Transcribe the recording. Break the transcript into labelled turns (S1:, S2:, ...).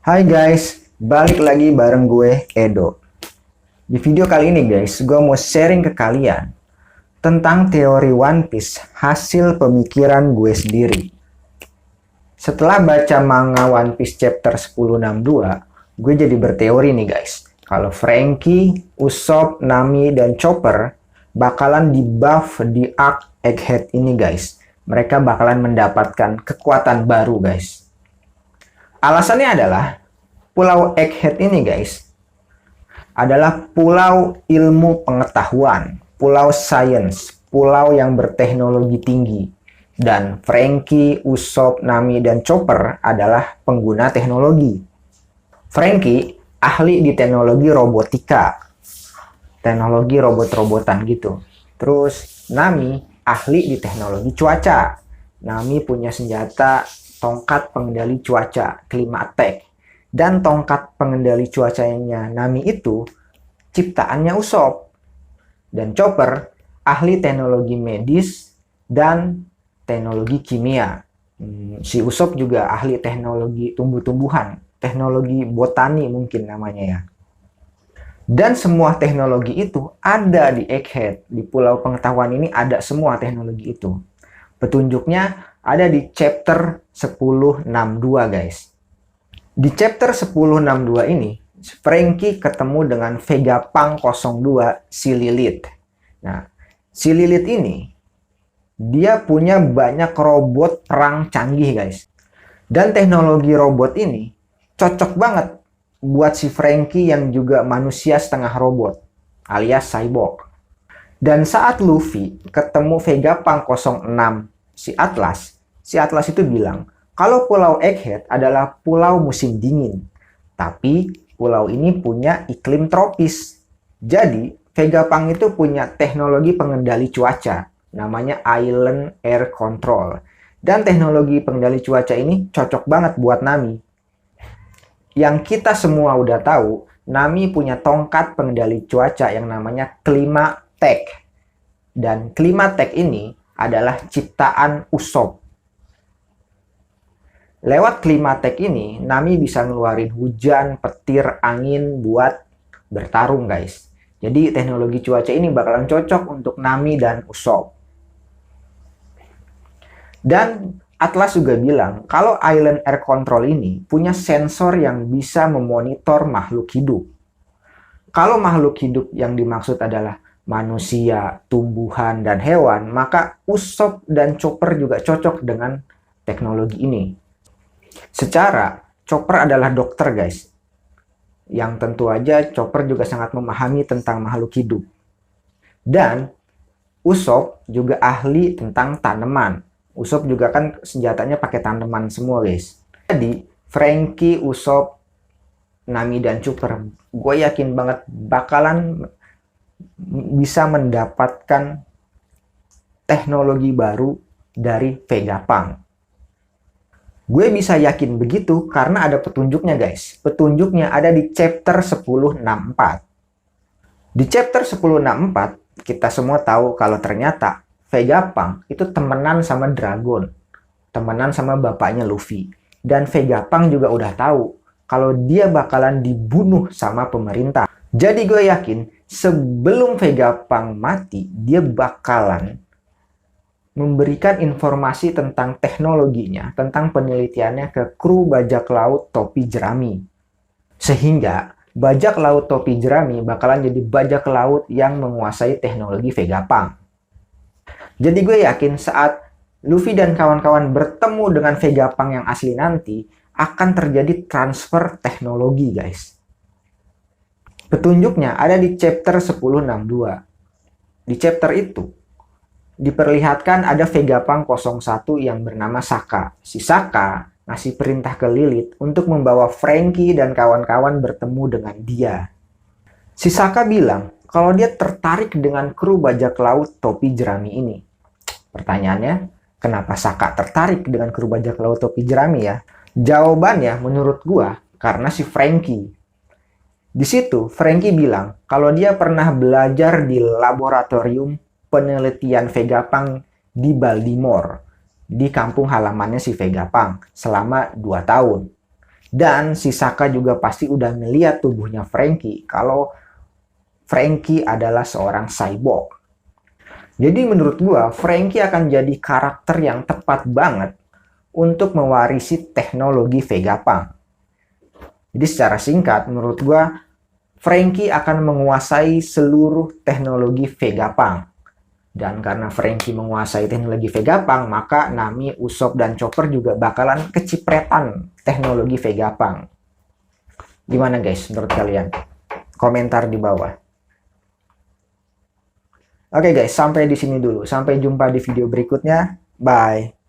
S1: Hai guys, balik lagi bareng gue Edo. Di video kali ini guys, gue mau sharing ke kalian tentang teori One Piece hasil pemikiran gue sendiri. Setelah baca manga One Piece chapter 1062, gue jadi berteori nih guys, kalau Franky, Usopp, Nami, dan Chopper bakalan di-buff di arc Egghead ini guys. Mereka bakalan mendapatkan kekuatan baru guys. Alasannya adalah Pulau Egghead ini guys adalah pulau ilmu pengetahuan, pulau sains, pulau yang berteknologi tinggi. Dan Franky, Usopp, Nami, dan Chopper adalah pengguna teknologi. Franky ahli di teknologi robotika, teknologi robot-robotan gitu. Terus Nami ahli di teknologi cuaca. Nami punya senjata tongkat pengendali cuaca, Climatek. Dan tongkat pengendali cuacanya Nami itu ciptaannya Usopp. Dan Chopper ahli teknologi medis dan teknologi kimia. Si Usopp juga ahli teknologi tumbuh-tumbuhan, teknologi botani mungkin namanya ya. Dan semua teknologi itu ada di Egghead. Di Pulau Pengetahuan ini ada semua teknologi itu. Petunjuknya ada di chapter 1062 guys. Di chapter 1062 ini, Franky ketemu dengan Vegapunk 02 si Lilith. Nah, si Lilith ini dia punya banyak robot perang canggih guys. Dan teknologi robot ini cocok banget buat si Franky yang juga manusia setengah robot alias cyborg. Dan saat Luffy ketemu Vegapunk 06 si Atlas itu bilang kalau Pulau Egghead adalah pulau musim dingin, tapi pulau ini punya iklim tropis. Jadi Vegapunk itu punya teknologi pengendali cuaca, namanya Island Air Control. Dan teknologi pengendali cuaca ini cocok banget buat Nami. Yang kita semua udah tahu, Nami punya tongkat pengendali cuaca yang namanya Climatek. Dan Climatek ini adalah ciptaan Usopp. Lewat Climatek ini, Nami bisa ngeluarin hujan, petir, angin buat bertarung guys. Jadi teknologi cuaca ini bakalan cocok untuk Nami dan Usopp. Dan Atlas juga bilang kalau Island Air Control ini punya sensor yang bisa memonitor makhluk hidup. Kalau makhluk hidup yang dimaksud adalah manusia, tumbuhan, dan hewan, maka Usopp dan Chopper juga cocok dengan teknologi ini. Secara, Chopper adalah dokter guys. Yang tentu aja Chopper juga sangat memahami tentang makhluk hidup. Dan Usopp juga ahli tentang tanaman. Usopp juga kan senjatanya pakai tanaman semua guys. Jadi Franky, Usopp, Nami, dan Chopper, gue yakin banget bakalan bisa mendapatkan teknologi baru dari Vegapunk. Gue bisa yakin begitu karena ada petunjuknya guys. Petunjuknya ada di chapter 1064. Di chapter 1064, kita semua tahu kalau ternyata Vegapunk itu temenan sama Dragon. Temenan sama bapaknya Luffy. Dan Vegapunk juga udah tahu kalau dia bakalan dibunuh sama pemerintah. Jadi gue yakin sebelum Vegapunk mati, dia bakalan memberikan informasi tentang teknologinya, tentang penelitiannya ke kru bajak laut topi jerami. Sehingga bajak laut topi jerami bakalan jadi bajak laut yang menguasai teknologi Vegapunk. Jadi gue yakin saat Luffy dan kawan-kawan bertemu dengan Vegapunk yang asli nanti, akan terjadi transfer teknologi guys. Petunjuknya ada di chapter 1062. Di chapter itu diperlihatkan ada Vegapunk 01 yang bernama Saka. Si Saka ngasih perintah ke Lilith untuk membawa Franky dan kawan-kawan bertemu dengan dia. Si Saka bilang kalau dia tertarik dengan kru bajak laut topi jerami ini. Pertanyaannya, kenapa Saka tertarik dengan kru bajak laut topi jerami ya? Jawabannya menurut gua karena si Franky. Di situ Franky bilang kalau dia pernah belajar di laboratorium penelitian Vegapunk di Baltimore, di kampung halamannya si Vegapunk selama 2 tahun. Dan si Saka juga pasti udah ngeliat tubuhnya Franky kalau Franky adalah seorang cyborg. Jadi menurut gua, Franky akan jadi karakter yang tepat banget untuk mewarisi teknologi Vegapunk. Jadi secara singkat, menurut gua, Franky akan menguasai seluruh teknologi Vegapunk. Dan karena Franky menguasai teknologi Vegapunk, maka Nami, Usopp, dan Chopper juga bakalan kecipretan teknologi Vegapunk. Gimana guys menurut kalian? Komentar di bawah. Oke guys, sampai di sini dulu. Sampai jumpa di video berikutnya. Bye.